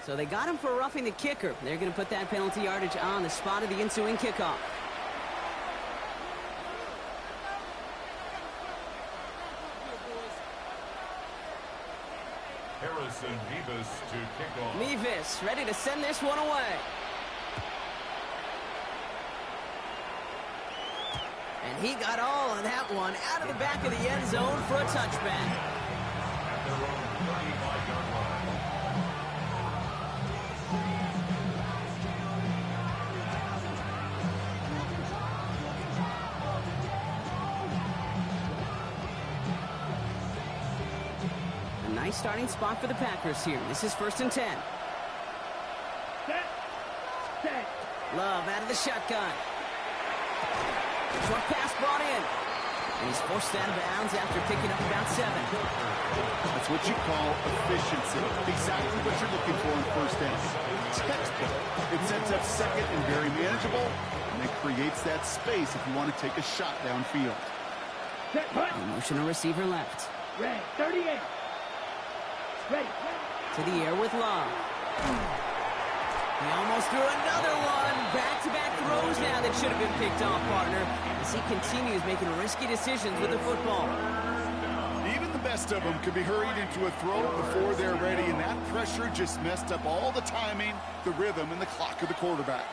So they got him for roughing the kicker. They're going to put that penalty yardage on the spot of the ensuing kickoff. Harrison Mevis to kick off. Mevis ready to send this one away. And he got all of that one out of the back of the end zone for a touchback. At their own 35-yard line. Nice starting spot for the Packers here. This is 1st and 10. Set. Set. Love out of the shotgun. Short pass brought in. And he's forced out of bounds after picking up about 7. That's what you call efficiency. Exactly what you're looking for in first down. Textbook. It sets up 2nd and very manageable, and it creates that space if you want to take a shot downfield. Set. Punt. Motion a receiver left. Red. 38. Ready. To the air with Love. He almost threw another one. Back-to-back throws now that should have been picked off, partner, as he continues making risky decisions with the football. Even the best of them could be hurried into a throw before they're ready, and that pressure just messed up all the timing, the rhythm, and the clock of the quarterback.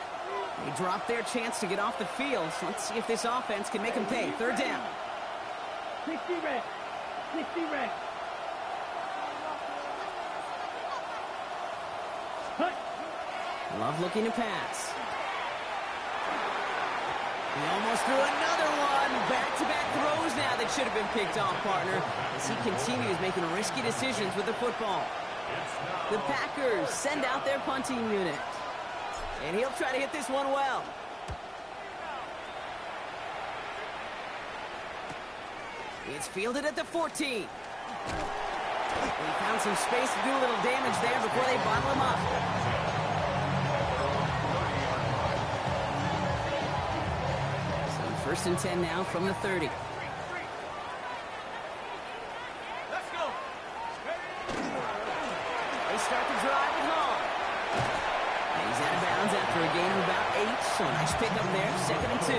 They dropped their chance to get off the field. So let's see if this offense can make them pay. 3rd down. 60 red. 60 red. Punt. Love looking to pass. He almost threw another one. Back-to-back throws now that should have been picked off, partner, as he continues making risky decisions with the football. The Packers send out their punting unit. And he'll try to hit this one well. It's fielded at the 14. He found some space to do a little damage there before they bottle him up. So 1st and 10 now from the 30. Let's go. They start the drive with Hall. And he's out of bounds after a gain of about 8. So a nice pickup there, 2nd and 2.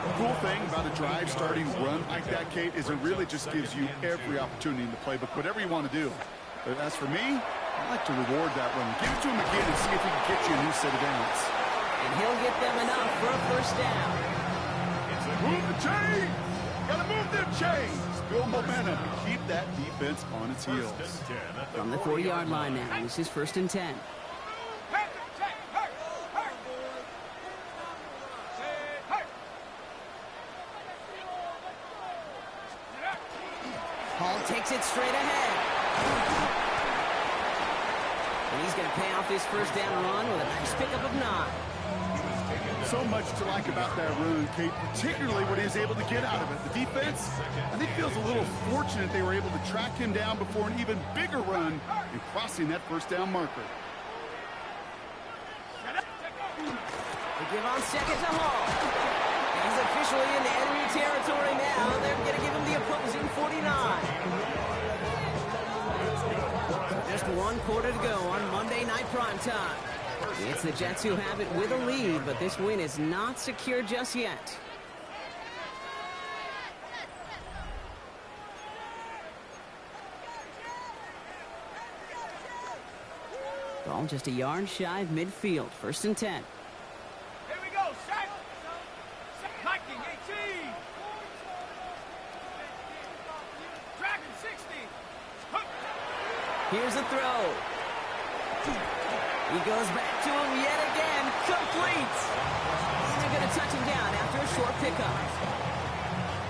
The cool thing about a drive starting run like that, Kate, is it really just gives you every opportunity in the playbook, whatever you want to do. But as for me, I like to reward that run. Give it to him again and see if he can get you a new set of downs. And he'll get them enough for a 1st down. Move the chain! Gotta move them chains. Build momentum and keep that defense on its heels. From the 40-yard line now, this is 1st and 10. Hall takes it straight ahead. And he's going to pay off his first down run with a nice pickup of 9. So much to like about that run, Kate, particularly what he was able to get out of it. The defense, I think, feels a little fortunate they were able to track him down before an even bigger run in crossing that first down marker. They give on second to Hall. He's officially into enemy territory now. They're going to give him the opposing 49. So just 1 quarter to go on Monday Night Primetime. It's the Jets who have it with a lead, but this win is not secure just yet. Ball just a yard shy of midfield. 1st and 10. Here we go, set. Viking 18. Dragon 60. Here's a throw. He goes back to him yet again. Complete. And they're going to touch him down after a short pickup.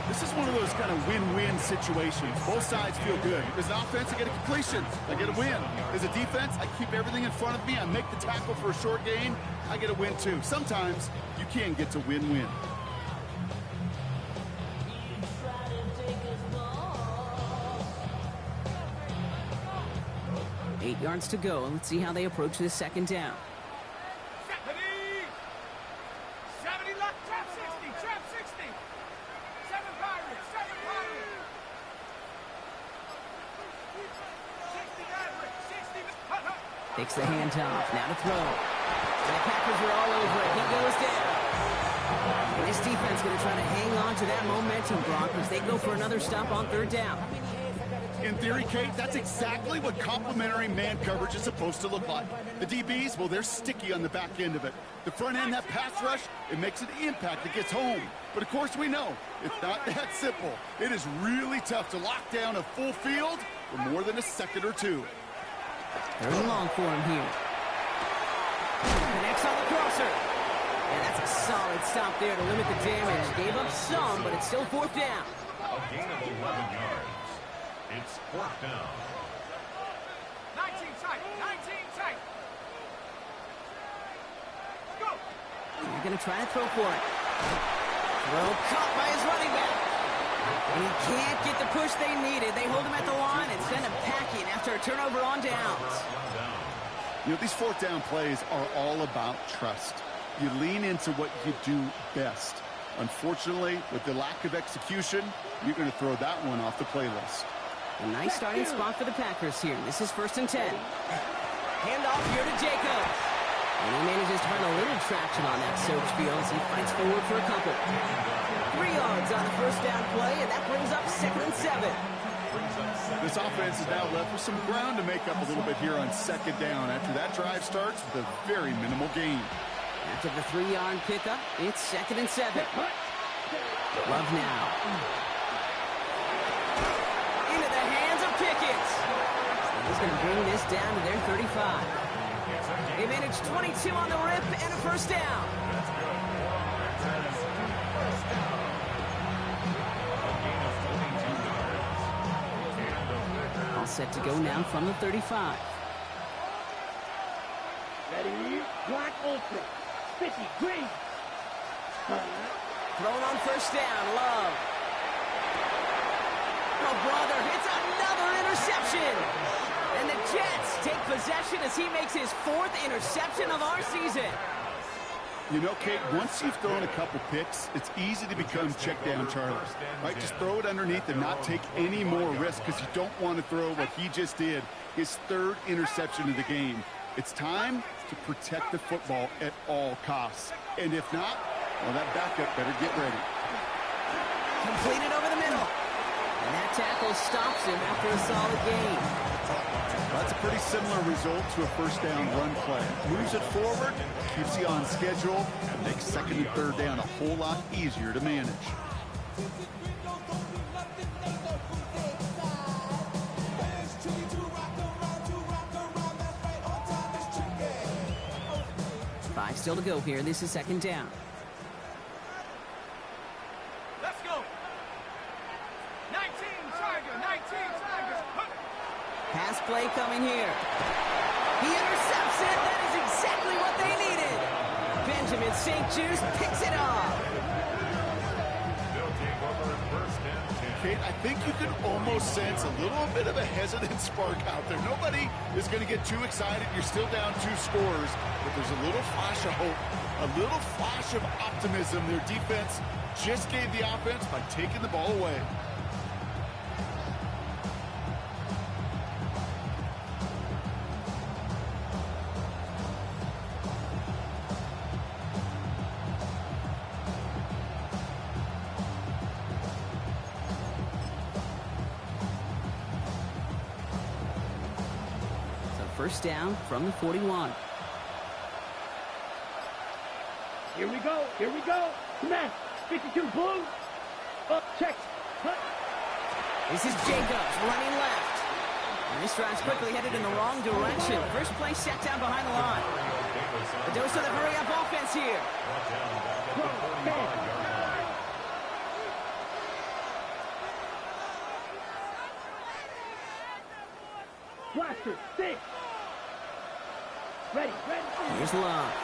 This is one of those kind of win-win situations. Both sides feel good. As an offense, I get a completion. I get a win. As a defense, I keep everything in front of me. I make the tackle for a short gain. I get a win, too. Sometimes you can get to win-win. Eight yards to go. Let's see how they approach this 2nd down. 70 left, trap 60, trap 60. 7 Pirates, 7 Pirates. 60 Maverick, 60. Takes the handoff. Now to throw. The Packers are all over it. He goes down. And this defense going to try to hang on to that momentum, Brock, as they go for another stop on 3rd down. In theory, Kate, that's exactly what complementary man coverage is supposed to look like. The DBs, well, they're sticky on the back end of it. The front end, that pass rush, it makes an impact that gets home. But, of course, we know it's not that simple. It is really tough to lock down a full field for more than a second or two. 3rd and long for him here. Connects on the crosser. And that's a solid stop there to limit the damage. Gave up some, but it's still 4th down. A gain of 11 yards. It's 4th down. 19 tight, 19 tight. Go. They're going to try to throw for it. Throw caught by his running back. And he can't get the push they needed. They hold him at the line and send him packing after a turnover on downs. You know, these 4th down plays are all about trust. You lean into what you do best. Unfortunately, with the lack of execution, you're going to throw that one off the playlist. A nice starting spot for the Packers here. This is 1st and 10. Handoff here to Jacobs. And he manages to find a little traction on that search field as he fights forward for a couple. 3 yards on the 1st down play, and that brings up 2nd and 7. This offense is now left with some ground to make up a little bit here on 2nd down after that drive starts with a very minimal gain. After the 3-yard pickup, it's 2nd and 7. Love now. Into the hands of Pickett. He's going to bring this down to their 35. They managed 22 on the rip and a 1st down. All set to go now from the 35. Ready? Black Ultra. 50, green. Thrown on 1st down, Love. Oh, brother, it's another interception. And the Jets take possession as he makes his 4th interception of our season. You know, Kate, once you've thrown a couple picks, it's easy to become check down Charlie. Right? Just throw it underneath and not take any more risk because you don't want to throw what he just did, his 3rd interception of the game. It's time to protect the football at all costs. And if not, well, that backup better get ready. Completed over the middle. And that tackle stops him after a solid gain. That's a pretty similar result to a 1st down run play. Moves it forward, keeps you on schedule, and makes 2nd and 3rd down a whole lot easier to manage. 5 still to go here. This is second down. Let's go. 19 Tiger, 19 Tiger. Pass play coming here. He intercepts it. That is exactly what they needed. Benjamin St. Juice picks it off. They'll take over first and 10. Kate, I think you can almost sense a little bit of a hesitant spark out there. Nobody is going to get too excited. You're still down 2 scores, but there's a little flash of hope, a little flash of optimism. Their defense just gave the offense by taking the ball away. First down from the 41. Here we go. Here we go. Smash. 52 blue. Up, check. Cut. This is Jacobs running left. And this drive's quickly headed in the wrong direction. First play set down behind the line. A dose of the hurry-up offense here. Blaster. 6. Ready, ready. Here's Love.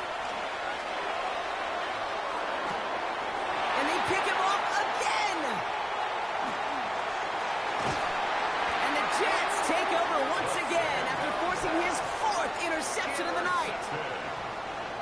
And they pick him off again. And the Jets take over once again after forcing his 4th interception of the night.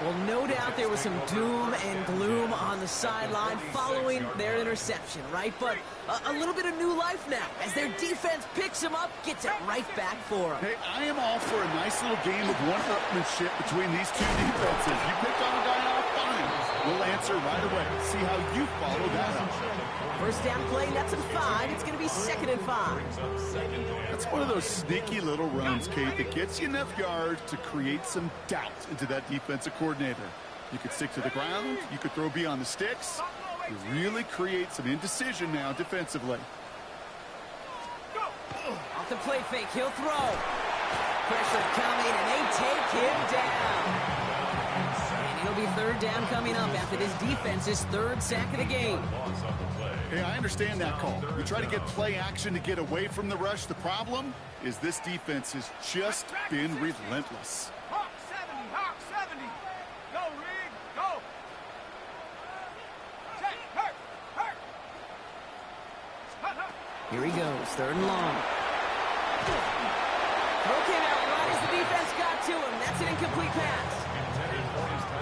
Well, no doubt there was some doom and gloom on the sideline following their interception, right? But a little bit of new life now as their defense picks him up, gets it right back for him. Hey, I am all for a nice little game of one-upmanship between these 2 defenses. You pick on a guy out, fine. We'll answer right away. See how you follow that up. First down play, that's a 5. It's going to be 2nd and 5. That's one of those sneaky little runs, Kate, that gets you enough yards to create some doubt into that defensive coordinator. You could stick to the ground. You could throw beyond the sticks. You really create some indecision now defensively. Off the play fake, he'll throw. Pressure coming, and they take him down. And it'll be 3rd down coming up after this defense's 3rd sack of the game. Hey, I understand that call. We try to get play action to get away from the rush. The problem is this defense has just been relentless. Hawk 70, Hawk 70. Go, Rig, go. Check, hurt, hurt. Hut, hut. Here he goes, 3rd and long. Throw came out right as the defense got to him. That's an incomplete pass.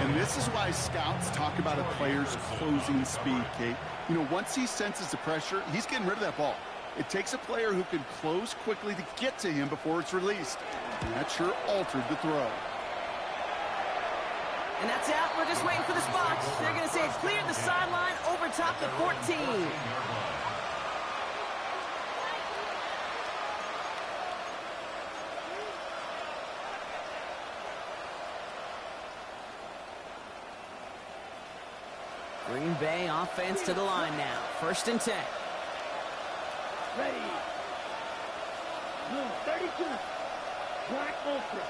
And this is why scouts talk about a player's closing speed, Kate. You know, once he senses the pressure, he's getting rid of that ball. It takes a player who can close quickly to get to him before it's released. And that sure altered the throw. And that's out. We're just waiting for the spots. They're going to say it's cleared the sideline over top the 14. Green Bay offense to the line now. 1st and 10. Ready. Blue 32. Black Ultra.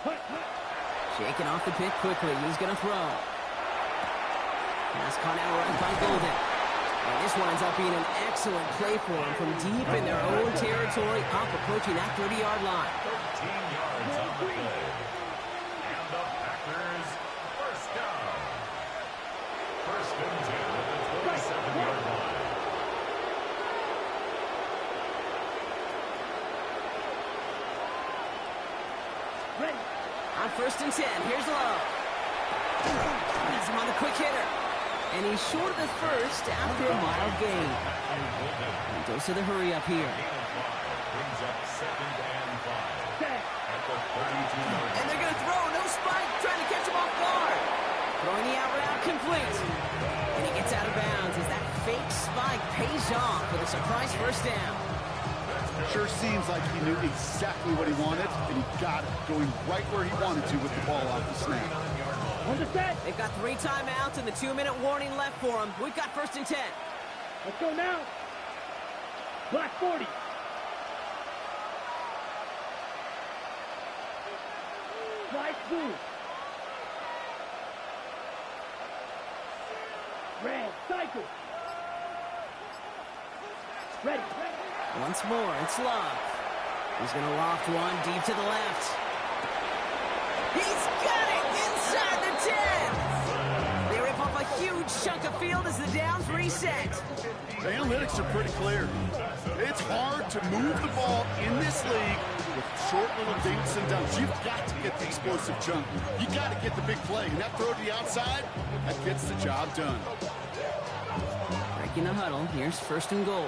Hut, hut. Shaking off the pick quickly. He's going to throw. Pass caught out right by Golden. And this one ends up being an excellent play for him from deep in their own territory, up approaching that 30-yard line. 13 yards on the play. And the Packers first down. 1st and 10 at the 27-yard line. Ready. On 1st and 10, here's Love. Has him on the quick hitter. And he's short of the first after a mild gain. And dose of the hurry up here. Brings up 2nd and 5. Set. At the 32-yard And they're going to throw. No spike. Trying to catch him off guard. Throwing the out route complete. And he gets out of bounds as that fake spike pays off with a surprise first down. Sure seems like he knew exactly what he wanted, and he got it, going right where he wanted to with the ball off the snap. On the set. They've got 3 timeouts and the 2-minute warning left for them. We've got 1st and 10. Let's go now. Black 40. Right move. Red, cycle. Ready. Once more, it's Love. He's going to loft one deep to the left. He's got it inside the 10. They rip off a huge chunk of field as the downs reset. The analytics are pretty clear. It's hard to move the ball in this league with short little dinks and dunks. You've got to get the explosive chunk. You got to get the big play. And that throw to the outside, that gets the job done. Breaking the huddle. Here's first and goal.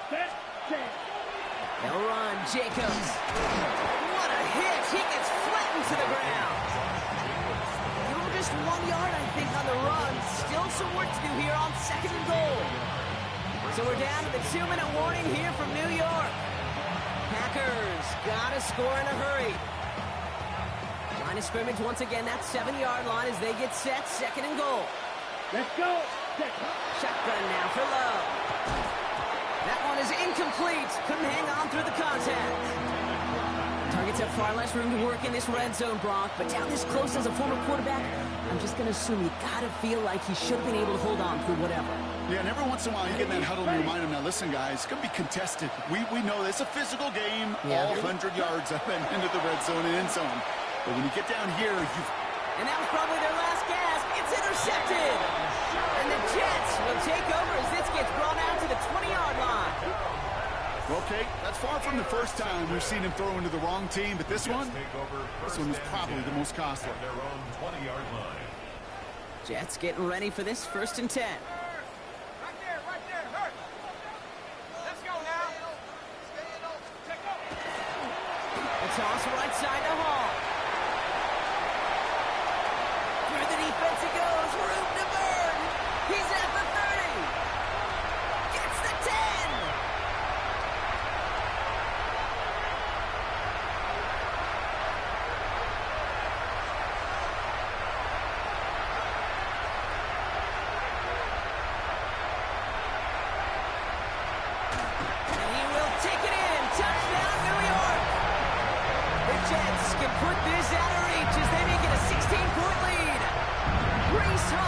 Set, set. They'll run. Jacobs. What a hit. He gets flattened to the ground. Just 1 yard, I think, on the run. Still some work to do here on second and goal. So we're down to the 2-minute warning here from New York. Packers got to score in a hurry. Line of scrimmage once again, that 7-yard line as they get set, second and goal. Let's go. Set. Shotgun now for Love. That one is incomplete. Couldn't hang on through the contact. Targets have far less room to work in this red zone, Brock, but down this close as a former quarterback, I'm just going to assume you got to feel like he should have been able to hold on through whatever. Yeah, and every once in a while you get in that huddle and you remind him, now listen, guys, it's going to be contested. We know it's a physical game, all 100 yards up and into the red zone and end zone. But when you get down here, And that was probably their last gasp. It's intercepted. And the Jets will take over as this gets brought out to the 20-yard line. Okay, that's far from the first time we've seen him throw into the wrong team, but this one was probably the most costly. Their own 20-yard line. Jets getting ready for this first and 10. Right there, hurt. Let's go now. Check up. A toss right side to Hall. Through the defense it goes. Room to burn. He's at the 30. Gets the 10. Jets can put this out of reach as they make it a 16-point lead. Reese Hall.